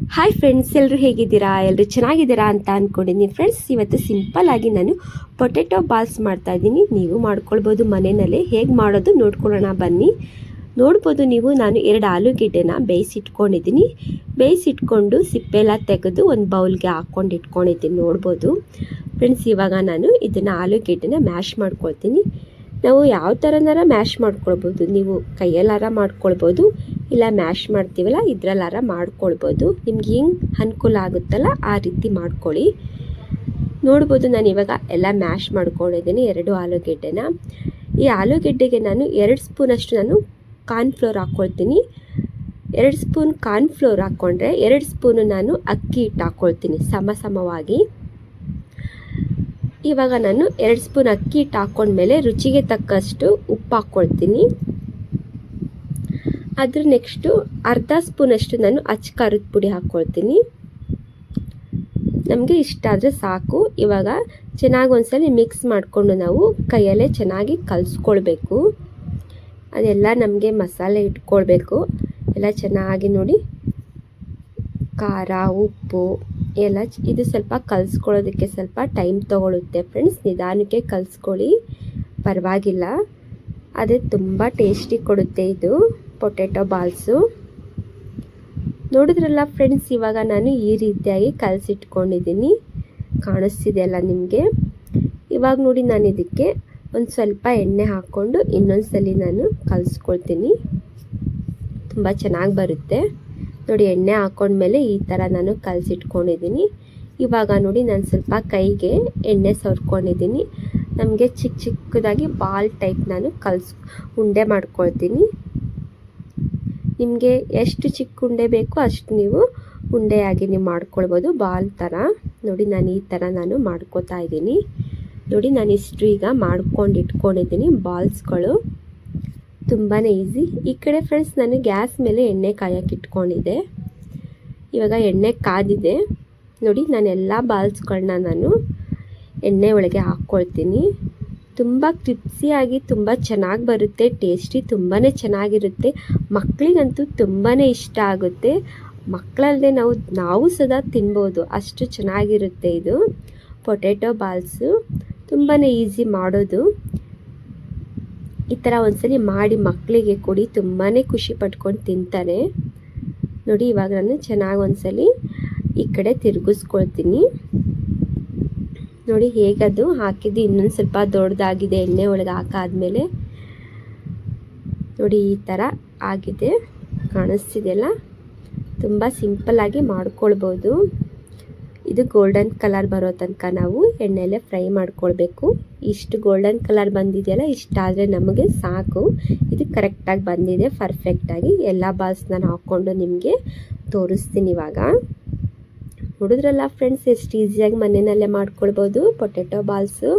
Hi friends, ಎಲ್ಲರೂ ಹೇಗಿದ್ದೀರಾ? ಎಲ್ಲರೂ ಚೆನ್ನಾಗಿದ್ದೀರಾ ಅಂತ ಅಂದ್ಕೊಂಡಿದ್ದೀನಿ ಫ್ರೆಂಡ್ಸ್. ಇವತ್ತು ಸಿಂಪಲ್ಲಾಗಿ ನಾನು ಪೊಟೆಟೊ ಬಾಲ್ಸ್ ಮಾಡ್ತಾಯಿದ್ದೀನಿ. ನೀವು ಮಾಡ್ಕೊಳ್ಬೋದು ಮನೆಯಲ್ಲೇ. ಹೇಗೆ ಮಾಡೋದು ನೋಡ್ಕೊಳ್ಳೋಣ ಬನ್ನಿ. ನೋಡ್ಬೋದು ನೀವು, ನಾನು 2 ಆಲೂಗೆಡ್ಡೆನ ಬೇಯಿಸಿಟ್ಕೊಂಡಿದ್ದೀನಿ. ಬೇಯಿಸಿಟ್ಕೊಂಡು ಸಿಪ್ಪೆಲ್ಲ ತೆಗೆದು ಒಂದು ಬೌಲ್ಗೆ ಹಾಕ್ಕೊಂಡು ಇಟ್ಕೊಂಡಿದ್ದೀನಿ. ನೋಡ್ಬೋದು ಫ್ರೆಂಡ್ಸ್. ಇವಾಗ ನಾನು ಇದನ್ನು ಆಲೂಗೆಡ್ಡೆನ ಮ್ಯಾಶ್ ಮಾಡ್ಕೊಳ್ತೀನಿ. ನಾವು ಯಾವ ಥರನಾರ ಮ್ಯಾಶ್ ಮಾಡ್ಕೊಳ್ಬೋದು. ನೀವು ಕೈಯಲ್ಲಾರ ಮಾಡ್ಕೊಳ್ಬೋದು, ಇಲ್ಲ ಮ್ಯಾಶ್ ಮಾಡ್ತೀವಲ್ಲ ಇದರಲ್ಲಾರ ಮಾಡ್ಕೊಳ್ಬೋದು. ನಿಮ್ಗೆ ಹೆಂಗೆ ಅನುಕೂಲ ಆಗುತ್ತಲ್ಲ ಆ ರೀತಿ ಮಾಡ್ಕೊಳ್ಳಿ. ನೋಡ್ಬೋದು ನಾನು ಇವಾಗ ಎಲ್ಲ ಮ್ಯಾಶ್ ಮಾಡ್ಕೊಂಡಿದ್ದೀನಿ 2 ಆಲೂಗೆಡ್ಡೆನ. ಈ ಆಲೂಗೆಡ್ಡೆಗೆ ನಾನು 2 ಸ್ಪೂನಷ್ಟು ನಾನು ಕಾರ್ನ್ಫ್ಲೋರ್ ಹಾಕ್ಕೊಳ್ತೀನಿ. 2 ಸ್ಪೂನ್ ಕಾರ್ನ್ಫ್ಲೋರ್ ಹಾಕ್ಕೊಂಡ್ರೆ 2 ಸ್ಪೂನು ನಾನು ಅಕ್ಕಿ ಹಿಟ್ಟು ಹಾಕ್ಕೊಳ್ತೀನಿ ಸಮವಾಗಿ. ಇವಾಗ ನಾನು 2 ಸ್ಪೂನ್ ಅಕ್ಕಿ ಹಿಟ್ಟು ಹಾಕ್ಕೊಂಡ್ಮೇಲೆ ರುಚಿಗೆ ತಕ್ಕಷ್ಟು ಉಪ್ಪು ಹಾಕ್ಕೊಳ್ತೀನಿ. ಅದ್ರ ನೆಕ್ಸ್ಟು ಅರ್ಧ ಸ್ಪೂನಷ್ಟು ನಾನು ಖಾರದ ಪುಡಿ ಹಾಕ್ಕೊಳ್ತೀನಿ. ನಮಗೆ ಇಷ್ಟ ಆದರೆ ಸಾಕು. ಇವಾಗ ಚೆನ್ನಾಗಿ ಒಂದ್ಸಲ ಮಿಕ್ಸ್ ಮಾಡಿಕೊಂಡು ನಾವು ಕೈಯಲ್ಲೇ ಚೆನ್ನಾಗಿ ಕಲಿಸ್ಕೊಳ್ಬೇಕು. ಅದೆಲ್ಲ ನಮಗೆ ಮಸಾಲೆ ಇಟ್ಕೊಳ್ಬೇಕು. ಎಲ್ಲ ಚೆನ್ನಾಗಿ ನೋಡಿ, ಖಾರ, ಉಪ್ಪು ಎಲ್ಲ ಇದು ಸ್ವಲ್ಪ ಕಲಿಸ್ಕೊಳ್ಳೋದಕ್ಕೆ ಸ್ವಲ್ಪ ಟೈಮ್ ತೊಗೊಳುತ್ತೆ ಫ್ರೆಂಡ್ಸ್. ನಿಧಾನಕ್ಕೆ ಕಲಿಸ್ಕೊಳ್ಳಿ, ಪರವಾಗಿಲ್ಲ. ಅದೇ ತುಂಬ ಟೇಸ್ಟಿ ಕೊಡುತ್ತೆ ಇದು ಪೊಟೆಟೊ ಬಾಲ್ಸು. ನೋಡಿದ್ರಲ್ಲ ಫ್ರೆಂಡ್ಸ್, ಇವಾಗ ನಾನು ಈ ರೀತಿಯಾಗಿ ಕಲಸಿಟ್ಕೊಂಡಿದ್ದೀನಿ. ಕಾಣಿಸ್ತಿದೆಯಲ್ಲ ನಿಮಗೆ. ಇವಾಗ ನೋಡಿ, ನಾನು ಇದಕ್ಕೆ ಒಂದು ಸ್ವಲ್ಪ ಎಣ್ಣೆ ಹಾಕ್ಕೊಂಡು ಇನ್ನೊಂದ್ಸಲಿ ನಾನು ಕಲಿಸ್ಕೊಳ್ತೀನಿ. ತುಂಬ ಚೆನ್ನಾಗಿ ಬರುತ್ತೆ ನೋಡಿ. ಎಣ್ಣೆ ಹಾಕ್ಕೊಂಡ್ಮೇಲೆ ಈ ಥರ ನಾನು ಕಲಸಿಟ್ಕೊಂಡಿದ್ದೀನಿ. ಇವಾಗ ನೋಡಿ, ನಾನು ಸ್ವಲ್ಪ ಕೈಗೆ ಎಣ್ಣೆ ಸವರ್ಕೊಂಡಿದ್ದೀನಿ. ನಮಗೆ ಚಿಕ್ಕದಾಗಿ ಬಾಲ್ ಟೈಪ್ ನಾನು ಉಂಡೆ ಮಾಡ್ಕೊಳ್ತೀನಿ. ನಿಮಗೆ ಎಷ್ಟು ಚಿಕ್ಕ ಉಂಡೆ ಬೇಕೋ ಅಷ್ಟು ನೀವು ಉಂಡೆಯಾಗಿ ನೀವು ಮಾಡ್ಕೊಳ್ಬೋದು, ಬಾಲ್ ಥರ. ನೋಡಿ, ನಾನು ಈ ಥರ ನಾನು ಮಾಡ್ಕೋತಾ ಇದ್ದೀನಿ. ನೋಡಿ, ನಾನು ಇಷ್ಟು ಈಗ ಮಾಡ್ಕೊಂಡು ಇಟ್ಕೊಂಡಿದ್ದೀನಿ ಬಾಲ್ಸ್ಗಳು. ತುಂಬಾ ಈಸಿ. ಈ ಕಡೆ ಫ್ರೆಂಡ್ಸ್, ನಾನು ಗ್ಯಾಸ್ ಮೇಲೆ ಎಣ್ಣೆ ಕಾಯಕ್ಕೆ ಇಟ್ಕೊಂಡಿದ್ದೆ. ಇವಾಗ ಎಣ್ಣೆ ಕಾದಿದೆ ನೋಡಿ. ನಾನೆಲ್ಲ ಬಾಲ್ಸ್ಗಳನ್ನ ನಾನು ಎಣ್ಣೆ ಒಳಗೆ ಹಾಕ್ಕೊಳ್ತೀನಿ. ತುಂಬ ಕ್ರಿಪ್ಸಿಯಾಗಿ ತುಂಬ ಚೆನ್ನಾಗಿ ಬರುತ್ತೆ. ಟೇಸ್ಟಿ ತುಂಬಾ ಚೆನ್ನಾಗಿರುತ್ತೆ. ಮಕ್ಕಳಿಗಂತೂ ತುಂಬಾ ಇಷ್ಟ ಆಗುತ್ತೆ. ಮಕ್ಕಳಲ್ಲದೆ ನಾವು ಸದಾ ತಿನ್ಬೋದು, ಅಷ್ಟು ಚೆನ್ನಾಗಿರುತ್ತೆ ಇದು ಪೊಟೆಟೊ ಬಾಲ್ಸು. ತುಂಬಾ ಈಸಿ ಮಾಡೋದು. ಈ ಥರ ಒಂದ್ಸಲಿ ಮಾಡಿ ಮಕ್ಕಳಿಗೆ ಕೊಡಿ, ತುಂಬಾ ಖುಷಿ ಪಟ್ಕೊಂಡು ತಿಂತಾರೆ ನೋಡಿ. ಇವಾಗ ನಾನು ಚೆನ್ನಾಗಿ ಒಂದ್ಸಲಿ ಈ ಕಡೆ ತಿರುಗಿಸ್ಕೊಳ್ತೀನಿ. ನೋಡಿ ಹೇಗದು ಹಾಕಿದ್ದು ಇನ್ನೊಂದು ಸ್ವಲ್ಪ ದೊಡ್ಡದಾಗಿದೆ. ಎಣ್ಣೆ ಒಳಗೆ ಹಾಕಾದ್ಮೇಲೆ ನೋಡಿ ಈ ಥರ ಆಗಿದೆ. ಕಾಣಿಸ್ತಿದೆಯಲ್ಲ. ತುಂಬ ಸಿಂಪಲ್ಲಾಗಿ ಮಾಡ್ಕೊಳ್ಬೋದು. ಇದು ಗೋಲ್ಡನ್ ಕಲರ್ ಬರೋ ತನಕ ನಾವು ಎಣ್ಣೆಯಲ್ಲೇ ಫ್ರೈ ಮಾಡ್ಕೊಳ್ಬೇಕು. ಇಷ್ಟು ಗೋಲ್ಡನ್ ಕಲರ್ ಬಂದಿದೆಯಲ್ಲ, ಇಷ್ಟಾದರೆ ನಮಗೆ ಸಾಕು. ಇದು ಕರೆಕ್ಟಾಗಿ ಬಂದಿದೆ, ಪರ್ಫೆಕ್ಟಾಗಿ. ಎಲ್ಲ ಬಾಲ್ಸ್ ನಾನು ಹಾಕ್ಕೊಂಡು ನಿಮಗೆ ತೋರಿಸ್ತೀನಿ ಇವಾಗ. ನೋಡಿದ್ರಲ್ಲ ಫ್ರೆಂಡ್ಸ್, ಎಷ್ಟು ಈಸಿಯಾಗಿ ಮನೆಯಲ್ಲೇ ಮಾಡ್ಕೊಳ್ಬೋದು ಪೊಟೆಟೊ ಬಾಲ್ಸು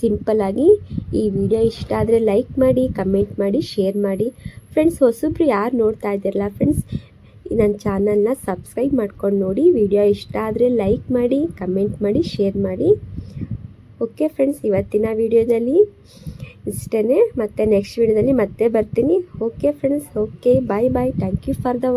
ಸಿಂಪಲ್ಲಾಗಿ. ಈ ವಿಡಿಯೋ ಇಷ್ಟ ಆದರೆ ಲೈಕ್ ಮಾಡಿ, ಕಮೆಂಟ್ ಮಾಡಿ, ಶೇರ್ ಮಾಡಿ ಫ್ರೆಂಡ್ಸ್. ಹೊಸಬ್ರು ಯಾರು ನೋಡ್ತಾ ಇದ್ದೀರಲ್ಲ ಫ್ರೆಂಡ್ಸ್, ನನ್ನ ಚಾನಲ್ನ ಸಬ್ಸ್ಕ್ರೈಬ್ ಮಾಡ್ಕೊಂಡು ನೋಡಿ. ವಿಡಿಯೋ ಇಷ್ಟ ಆದರೆ ಲೈಕ್ ಮಾಡಿ, ಕಮೆಂಟ್ ಮಾಡಿ, ಶೇರ್ ಮಾಡಿ. ಓಕೆ ಫ್ರೆಂಡ್ಸ್, ಇವತ್ತಿನ ವಿಡಿಯೋದಲ್ಲಿ ಇಷ್ಟೇ. ಮತ್ತೆ ನೆಕ್ಸ್ಟ್ ವಿಡಿಯೋದಲ್ಲಿ ಮತ್ತೆ ಬರ್ತೀನಿ. Okay friends, okay, bye bye. Thank you for the